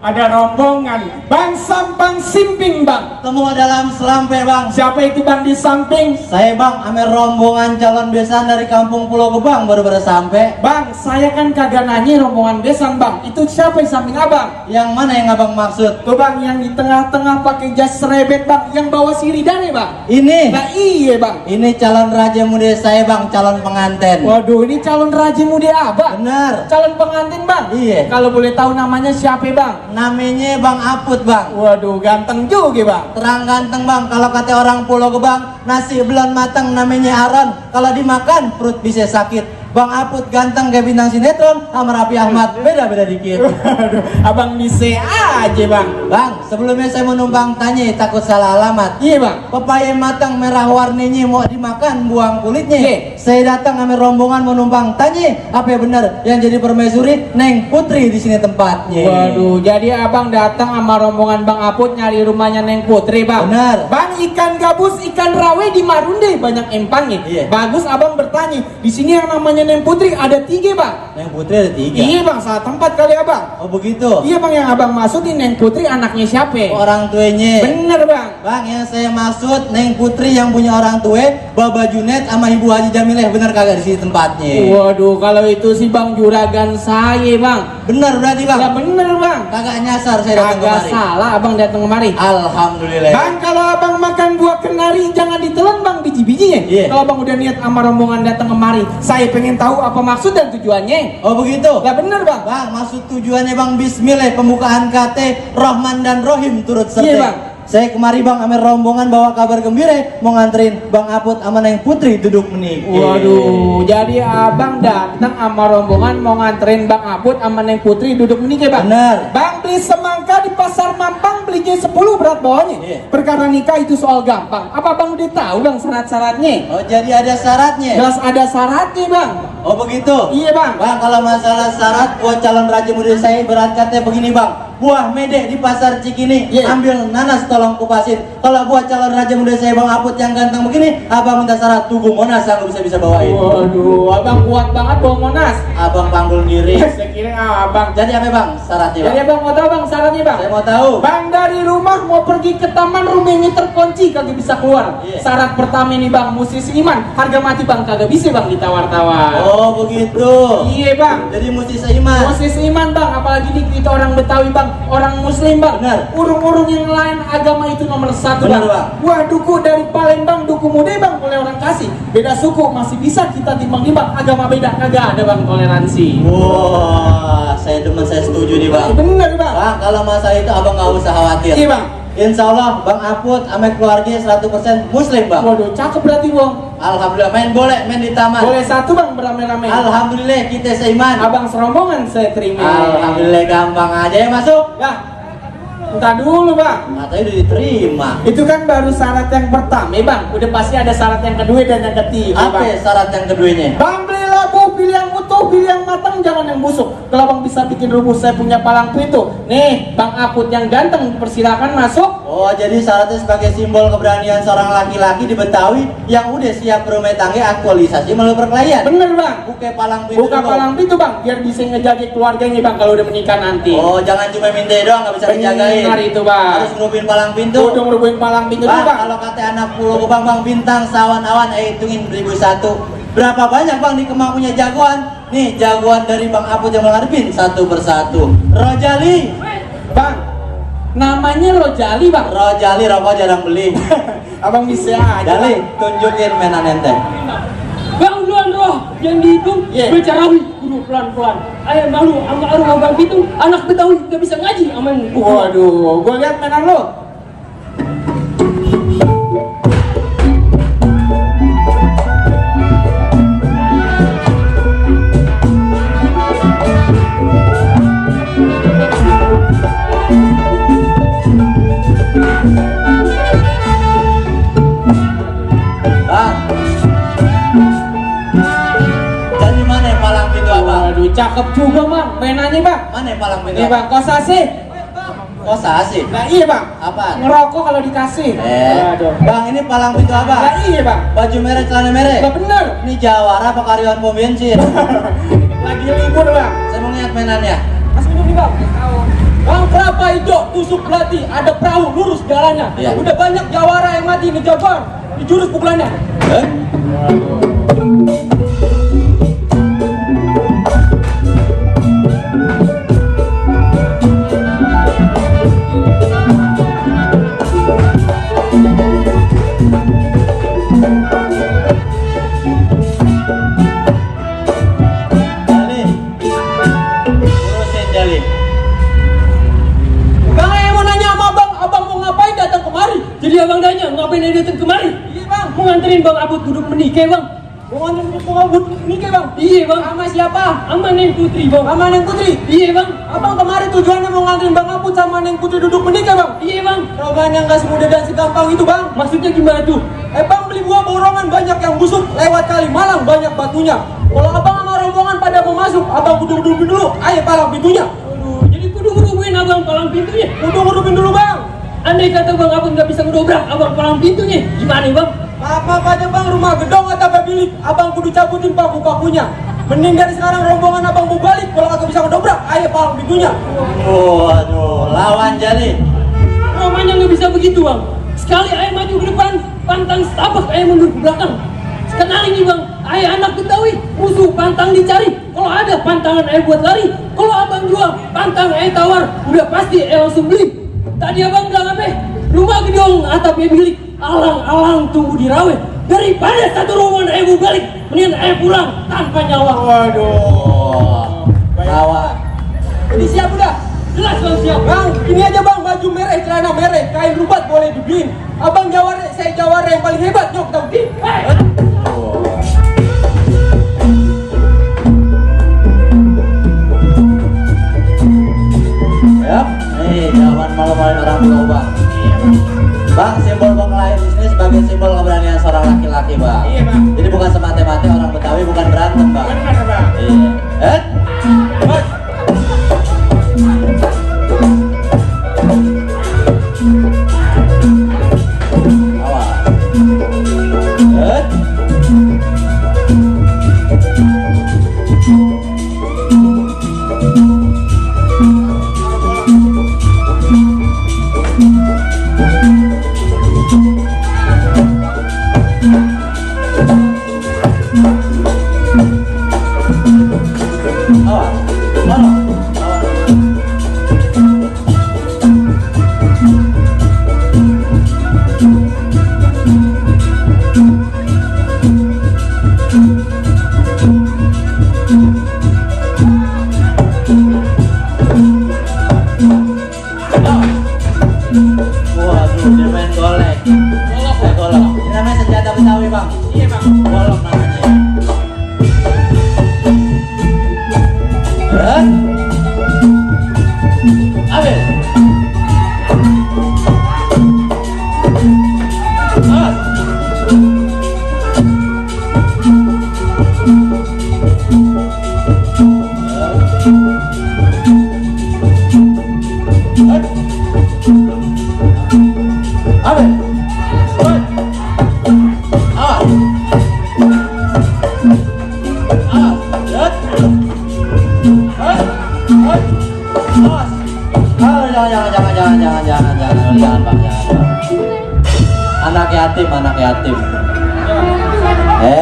Ada rombongan Bang Sampang Simping bang. Temu dalam selampe bang. Siapa itu bang di samping? Saya bang, ame rombongan calon besan dari kampung Pulau Gebang baru sampai. Bang, saya kan kagak nanya rombongan besan bang. Itu siapa di samping abang? Yang mana yang abang maksud? Tuh bang, yang di tengah-tengah pakai jas serebet bang, yang bawa siridane bang. Ini. Nah iya bang. Ini calon raja muda saya bang, calon pengantin. Waduh, ini calon raja muda abang. Benar. Calon pengantin bang. Iya. Kalau boleh tahu namanya siapa bang? Namanya Bang Aput bang. Waduh, ganteng juga bang. Terang ganteng bang. Kalau kata orang Pulau Gebang, nasi belum matang namanya aron. Kalau dimakan perut bisa sakit. Bang Aput ganteng kayak bintang sinetron sama Raffi Ahmad, beda-beda dikit. Waduh, abang bisa aja bang. Bang, sebelumnya saya mau numpang tanya, takut salah alamat. Iya bang. Pepaya matang merah warnanya mau dimakan, buang kulitnya. Iya. Saya datang sama rombongan mau numpang tanya, apa yang benar yang jadi permaisuri Neng Putri di sini tempatnya. Waduh, jadi abang datang sama rombongan Bang Aput nyari rumahnya Neng Putri bang. Benar. Bang, ikan gabus, ikan rawe di Marunde banyak empangnya. Iya. Bagus abang bertanya. Di sini yang namanya Neng Putri ada 3 bang. Neng Putri ada 3. Iya bang, salah tempat kali abang. Oh begitu. Iya bang, yang abang maksud ini Neng Putri anaknya siapa? Orang tuanya. Bener bang. Bang, yang saya maksud Neng Putri yang punya orang tua, Baba Junet sama Ibu Haji Jamileh, bener kagak di sini tempatnya? Waduh, kalau itu sih bang juragan saya bang. Bener berarti bang? Ya bener bang. Kagak nyasar saya datang Kagak kemari. salah abang datang kemari. Alhamdulillah. Bang, kalau abang makan buah kenari jangan ditelan bang biji-bijinya. Iya. Kalau abang udah niat sama rombongan datang kemari, saya pengen tahu apa maksud dan tujuannya. Oh begitu? Ya bener bang. Bang, maksud tujuannya bang Bismillah, pembukaan KT Rahman dan Rohim turut serta. Iya, Bang. Saya kemari bang, ame rombongan bawa kabar gembira, mau nganterin Bang Aput sama Neng Putri duduk menikah. Waduh, jadi abang datang sama rombongan mau nganterin Bang Aput sama Neng Putri duduk menikah bang. Benar. Bang, beli semangka di pasar Mampang belinya 10 berat bawahnya. Iya. Perkara nikah itu soal gampang. Apa bang udah tahu bang syarat-syaratnya? Oh jadi ada syaratnya? Jelas ada syaratnya bang. Oh begitu? Iya bang. Bang, kalau masalah syarat buat calon raja muda saya berat katanya begini bang. Buah mede di pasar Cikini, Iya. ambil nanas tolong kupasin. Kalau buat calon raja muda saya Bang Aput yang ganteng begini, abang minta syarat Tugu Monas aku bisa bawain. Waduh, abang kuat banget bawa Monas. Abang panggul diri. Saya kira abang. Jadi apa bang syaratnya bang? Jadi abang mau tahu bang syaratnya bang? Saya mau tahu. Bang, dari rumah mau pergi ke taman, rumahnya terkunci kagak bisa keluar. Iya. Syarat pertama ini bang, mesti seiman. Harga mati bang kagak bisa bang ditawar-tawar. Oh begitu. Iya bang. Jadi mesti seiman. Mesti seiman bang, apalagi kita orang Betawi bang, orang Muslim bang. Benar. Urung-urung yang lain agama itu nomor 1 Benar, bang. Bang. Wah, duku dari Palembang, duku muda bang, boleh orang kasih. Beda suku masih bisa kita timbang-timbang. Agama beda kagak ada bang, toleransi. Wah, saya demen, saya setuju nih bang. Bener bang. Bang, kalau masalah itu abang nggak usah khawatir. Iya bang. Insya Allah Bang Aput sama keluarganya 100% Muslim bang. Waduh, cakep berarti bang. Alhamdulillah, main boleh, main di taman. Boleh 1 bang, beramai-ramai. Alhamdulillah kita seiman. Abang serombongan saya terima. Alhamdulillah gampang aja ya masuk. Lah, entar dulu bang. Katanya udah diterima. Itu kan baru syarat yang pertama bang. Udah pasti ada syarat yang kedua dan yang ketiga Apa bang. ya syarat yang keduanya? Bang, beli labu, pilih yang utuh, pilih yang matang, jangan yang busuk. Kalau bang bisa bikin rumus, saya punya palang pintu. Nih, Bang Aput yang ganteng, persilakan masuk. Oh jadi syaratnya sebagai simbol keberanian seorang laki-laki di Betawi yang udah siap berumah tangga aktualisasi melalui perkelahian. Bener bang. Buka palang pintu Buka dulu. palang pintu bang, biar bisa ngejaga keluarganya bang kalau udah menikah nanti. Oh jangan cuma minta doang, nggak bisa dijagain. Benar itu bang. Harus ngerubin palang pintu. Udah ngerubuhin palang pintu dulu Bang, bang. kalau kata anak Pulau Gebang bang, bintang sawan-awan, hitungin 1001. Berapa banyak bang di Kemang punya jagoan? Nih jagoan dari Bang Aput yang menghadapin satu persatu. Rojali. Bang, namanya Rojali bang. Rojali rokok jarang beli. Abang bisa aja. Jali, tunjukin mainan ente. Bang duluan roh yang dihitung Iya. Becarawi guru pelan-pelan. Ayah malu sama arung abang itu anak Betawi gak bisa ngaji aman. Waduh, gua lihat mainan lo. Bang. Jadi mana palang pintu abang? Waduh, cakep juga bang. Mainannya bang. Mana palang pintu? Ini bang, kosasi. Oh sasi. Nah iya bang. Apaan? Ngerokok kalau dikasih. Waduh. Bang ini palang pintu Nah apa? iya bang. Baju merah, celana merah. Lah bener. Ini jawara apa karyawan pom bensin? Lagi libur bang. Saya mau lihat mainannya. Mas minum nih bang. Tahu. Bang, kelapa hijau tusuk belati, ada perahu lurus jalannya. Iya. Udah banyak jawara yang mati di Jabar, di jurus pukulannya. Eh? Jali, urusin Jali. Bang, yang mau nanya sama abang mau ngapain datang kemari? Jadi abang nanya, ngapain dia datang kemari? Iya bang, mau nganterin bang Abut duduk menikah bang. Mau nganterin bang Abut menikah bang? Iya bang. Sama siapa? Sama Neng Putri bang. Sama Neng Putri? Iya bang. Abang kemari tujuannya mau nganterin bang Abut sama Neng Putri duduk menikah bang? Iya bang. Rombongan yang gak semudah dan segampang itu bang. Maksudnya gimana tuh? Bang beli buah borongan banyak yang busuk, lewat kali Malang banyak batunya. Kalau abang sama rombongan pada mau masuk, abang kudu-kudupin dulu, ayo palang pintunya. Aduh, jadi kudu-kuduin abang palang pintunya? Kudu-kudupin dulu bang. Andai kata bang abang nggak bisa ngedobrak, abang palang pintunya, gimana bang? Maaf aja bang, rumah gedong atau bilik, abang kudu cabutin paku-pakunya. Mending dari sekarang rombongan abang mau balik, kalau kagak bisa ngedobrak, ayo palang pintunya. Waduh, lawan Jali. Romanya nggak bisa begitu bang. Sekali ayah maju ke depan, pantang setapak ayah mundur ke belakang. Kenal ini bang, ayah anak Betawi, musuh pantang dicari. Kalau ada pantangan ayah buat lari, kalau abang jual, pantang ayah tawar, udah pasti ayah langsung beli. Tadi abang bilang apa? Rumah gedong atapnya bilik, alang-alang tunggu di rawe. Daripada satu rombongan ayah mau balik, mendingan ayah pulang tanpa nyawa. Waduh, lawan. Ini siap udah? Jelas bang siap. Bang, ini aja bang, baju merah, celana merah, kain rubat boleh dibeliin. Abang jawara, saya jawara yang paling hebat, nyok tau di. Ya, nih jangan malu-maluin orang tua bang. Bang, simbol bang lahir di sini sebagai simbol keberanian seorang laki-laki bang. Iya, Bang. Jadi bukan semata-mata orang Betawi bukan berantem bang. Benar bang. Iya. Waduh, dia main golek. Golok. Ini namanya senjata Betawi bang. Iya bang. Golok namanya. Ambil. Jangan bang, jangan. Anak yatim.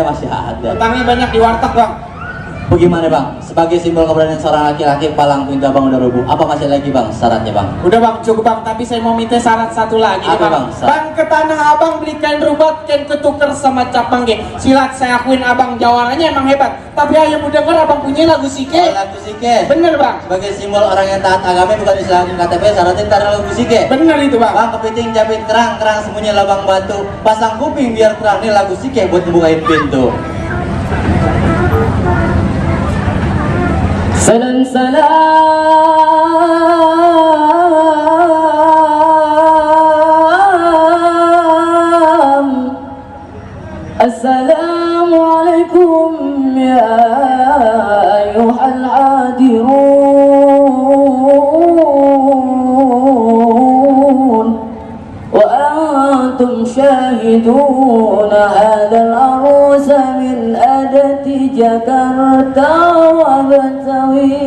Masih ada. Utangnya banyak di warteg bang. Bagaimana bang? Sebagai simbol keberanian seorang laki-laki, palang pintu abang udah rubuh. Apa masih lagi bang syaratnya bang? Udah bang, cukup bang. Tapi saya mau minta syarat satu lagi Apa, nih, bang. bang? Bang ke tanah abang beli kain rubat, kain ketuker sama capang ge. Silat saya akuin abang jawarannya emang hebat. Tapi ayo mau denger abang punya lagu sike. Lagu sike. Bener bang. Sebagai simbol orang yang taat agama bukan Islamin KTP, syaratnya ntar lagu sike. Bener itu bang. Bang kepiting jabit kerang sembunyi labang batu. Pasang kuping biar terang, nih lagu sike buat ngebukain pintu. Salam salam Assalamualaikum ya ayuhal hadirun wa antum syahiduna hadal arusa min adati Jakarta wa Betawi